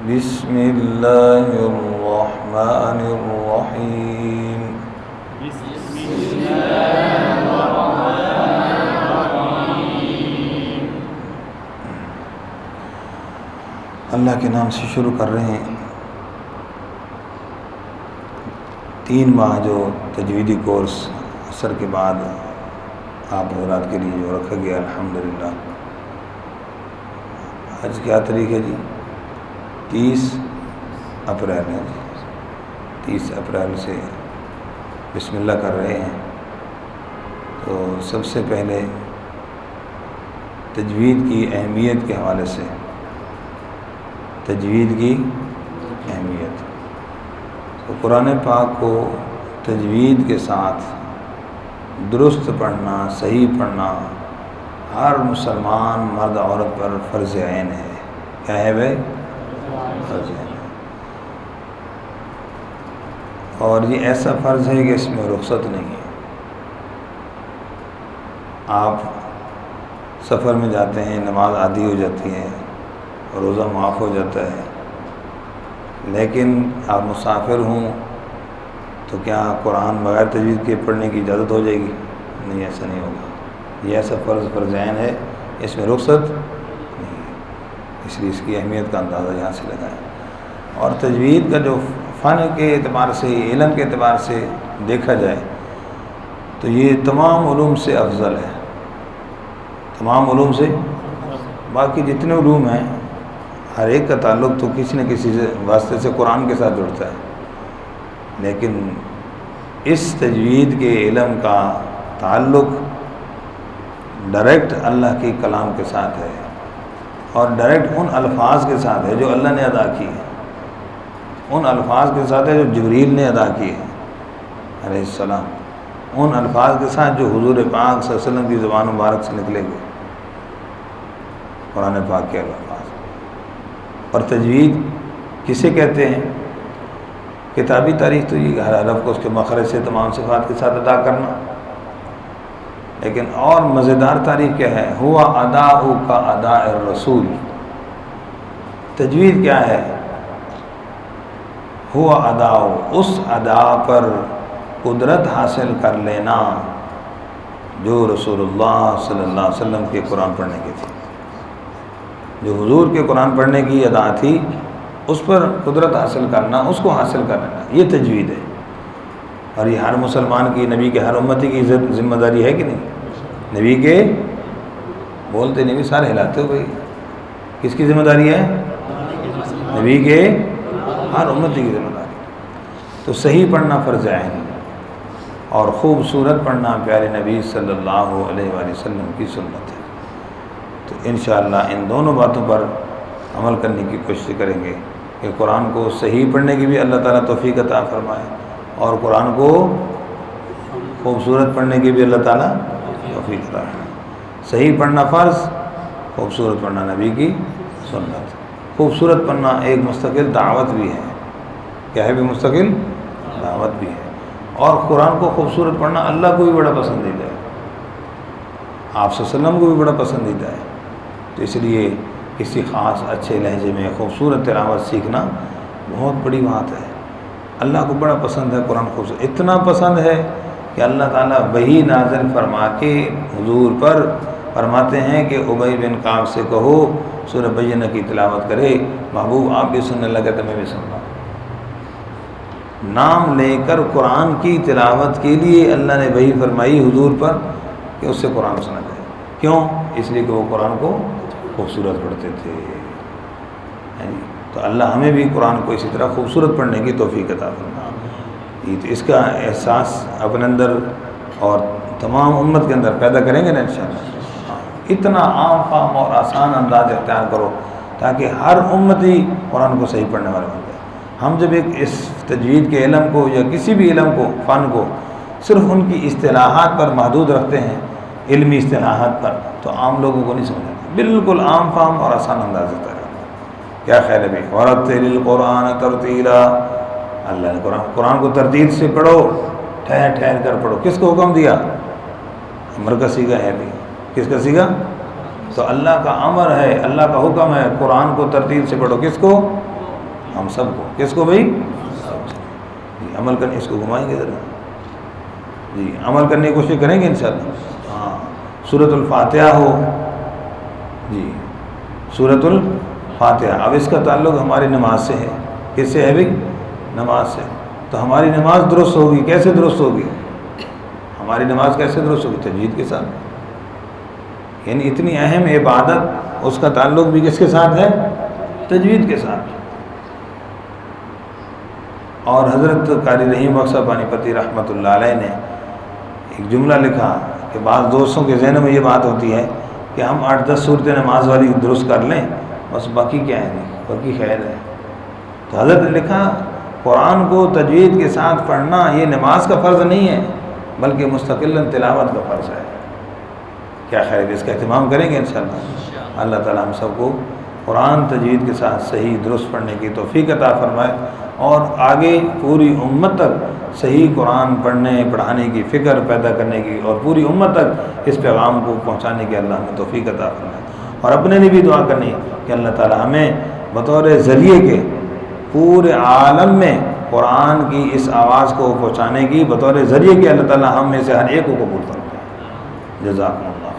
بسم اللہ الرحمن الرحیم بسم اللہ الرحمن الرحیم۔ اللہ کے نام سے شروع کر رہے ہیں۔ 3 ماہ جو تجویدی کورس عصر کے بعد آپ حضرات کے لیے جو رکھا گیا الحمدللہ۔ آج کیا تاریخ ہے جی؟ 30 اپریل ہے جی۔ 30 اپریل سے بسم اللہ کر رہے ہیں۔ تو سب سے پہلے تجوید کی اہمیت کے حوالے سے، تجوید کی اہمیت، تو قرآن پاک کو تجوید کے ساتھ درست پڑھنا، صحیح پڑھنا ہر مسلمان مرد عورت پر فرض عین ہے۔ کیا ہے بھائی؟ فرض عین ہے۔ اور یہ ایسا فرض ہے کہ اس میں رخصت نہیں ہے۔ آپ سفر میں جاتے ہیں، نماز عادی ہو جاتی ہے، روزہ معاف ہو جاتا ہے، لیکن آپ مسافر ہوں تو کیا قرآن بغیر تجوید کے پڑھنے کی اجازت ہو جائے گی؟ نہیں، ایسا نہیں ہوگا۔ یہ ایسا فرض عین ہے، اس میں رخصت نہیں ہے۔ اس لیے اس کی اہمیت کا اندازہ یہاں سے لگائیں۔ اور تجوید کا جو فن کے اعتبار سے، علم کے اعتبار سے دیکھا جائے تو یہ تمام علوم سے افضل ہے۔ تمام علوم سے، باقی جتنے علوم ہیں ہر ایک کا تعلق تو کسی نہ کسی واسطے سے قرآن کے ساتھ جڑتا ہے، لیکن اس تجوید کے علم کا تعلق ڈائریکٹ اللہ کی کلام کے ساتھ ہے، اور ڈائریکٹ ان الفاظ کے ساتھ ہے جو اللہ نے ادا کی ہے، ان الفاظ کے ساتھ ہے جو جبریل نے ادا کی ہے علیہ السلام، ان الفاظ کے ساتھ جو حضور پاک صلی اللہ علیہ وسلم کی زبان مبارک سے نکلے گئے، قرآن پاک کے الفاظ۔ اور تجوید کسے کہتے ہیں؟ کتابی تاریخ تو یہ ہر حرف کو اس کے مخرج سے تمام صفات کے ساتھ ادا کرنا، لیکن اور مزیدار تاریخ کیا ہے؟ ہوا اداء کا اداء الرسول۔ تجوید کیا ہے؟ ہوا ادا، اس ادا پر قدرت حاصل کر لینا جو رسول اللہ صلی اللہ علیہ وسلم کے قرآن پڑھنے کی تھی، جو حضور کے قرآن پڑھنے کی ادا تھی، اس پر قدرت حاصل کرنا، اس کو حاصل کر لینا، یہ تجوید ہے۔ اور یہ ہر مسلمان کی، نبی کے ہر امتی کی ذمہ داری ہے کہ نہیں؟ نبی کے بولتے نبی سارے ہلاتے ہو بھائی، کس کی ذمہ داری ہے؟ نبی کے ہر امتی کی ذمہ داری۔ تو صحیح پڑھنا فرض عین ہے، اور خوبصورت پڑھنا پیارے نبی صلی اللہ علیہ وآلہ وسلم کی سنت ہے۔ تو انشاءاللہ ان دونوں باتوں پر عمل کرنے کی کوشش کریں گے کہ قرآن کو صحیح پڑھنے کی بھی اللہ تعالیٰ توفیق عطا فرمائے، اور قرآن کو خوبصورت پڑھنے کی بھی اللہ تعالیٰ توفیق عطا فرمائے۔ صحیح پڑھنا فرض، خوبصورت پڑھنا نبی کی سنت۔ خوبصورت پڑھنا ایک مستقل دعوت بھی ہے۔ کیا ہے؟ بھی مستقل دعوت بھی ہے۔ اور قرآن کو خوبصورت پڑھنا اللہ کو بھی بڑا پسندیدہ ہے، آپ صلی اللہ علیہ وسلم کو بھی بڑا پسندیدہ ہے۔ تو اس لیے کسی خاص اچھے لہجے میں خوبصورت تلاوت سیکھنا بہت بڑی بات ہے۔ اللہ کو بڑا پسند ہے قرآن خوبصورت، اتنا پسند ہے کہ اللہ تعالیٰ وحی نازل فرما کے حضور پر فرماتے ہیں کہ ابی بن کعب سے کہو سورہ بینہ کی تلاوت کرے، محبوب آپ بھی سننے لگے تو میں بھی سن رہا ہوں۔ نام لے کر قرآن کی تلاوت کے لیے اللہ نے وحی فرمائی حضور پر کہ اس سے قرآن سنا جائے۔ کیوں؟ اس لیے کہ وہ قرآن کو خوبصورت پڑھتے تھے۔ تو اللہ ہمیں بھی قرآن کو اسی طرح خوبصورت پڑھنے کی توفیق عطا فرمائے۔ تو اس کا احساس اپنے اندر اور تمام امت کے اندر پیدا کریں گے نا انشاءاللہ۔ اتنا عام فہم اور آسان انداز اختیار کرو تاکہ ہر امتی قرآن کو صحیح پڑھنے والے بن جائے۔ ہم جب ایک اس تجوید کے علم کو یا کسی بھی علم کو، فن کو صرف ان کی اصطلاحات پر محدود رکھتے ہیں، علمی اصطلاحات پر، تو عام لوگوں کو نہیں سمجھا۔ بالکل عام فہم اور آسان انداز اختیار کرو۔ کیا خیال ہے بھائی؟ وَرَتِّلِ الْقُرْآنَ تَرْتِيلًا، اللہ نے قرآن کو ترتیل سے پڑھو، ٹھہر ٹھہر کر پڑھو۔ کس کو حکم دیا؟ امر کا صیغہ ہے بھی۔ کس کا صیغہ؟ تو اللہ کا امر ہے، اللہ کا حکم ہے قرآن کو ترتیل سے پڑھو۔ کس کو؟ ہم سب کو. کس کو بھائی؟ جی عمل کرنے. اس کو گھمائیں گے ذرا. جی عمل کرنے کی کوشش کریں گے انشاءاللہ. ہاں سورۃ الفاتحہ ہو. جی سورۃ الفاتحہ. اب اس کا تعلق ہماری نماز سے ہے. کس سے ہے بھائی؟ نماز سے. تو ہماری نماز درست ہوگی. کیسے درست ہوگی؟ ہماری نماز کیسے درست ہوگی؟ تجوید کے ساتھ. یعنی اتنی اہم عبادت اس کا تعلق بھی کس کے ساتھ ہے؟ تجوید کے ساتھ. اور حضرت قاری رحیم بخش پانی پتی رحمۃ اللہ علیہ نے ایک جملہ لکھا کہ بعض دوستوں کے ذہن میں یہ بات ہوتی ہے کہ ہم 8-10 صورتیں نماز والی درست کر لیں بس باقی کیا ہے نہیں، باقی خیر ہے. تو حضرت نے لکھا قرآن کو تجوید کے ساتھ پڑھنا یہ نماز کا فرض نہیں ہے بلکہ مستقلاً تلاوت کا فرض ہے. کیا خیر ہے، اس کا اہتمام کریں گے انشاءاللہ. اللہ تعالی ہم سب کو قرآن تجوید کے ساتھ صحیح درست پڑھنے کی توفیق عطا فرمائے اور آگے پوری امت تک صحیح قرآن پڑھنے پڑھانے کی فکر پیدا کرنے کی اور پوری امت تک اس پیغام کو پہنچانے کی اللہ ہمیں توفیق عطا فرمائے. اور اپنے لیے بھی دعا کرنی کہ اللہ تعالی ہمیں بطور ذریعے کے پورے عالم میں قرآن کی اس آواز کو پہنچانے کی بطور ذریعے کے اللہ تعالی ہم میں سے ہر ایک کو قبول فرمائے. جزاکم اللہ.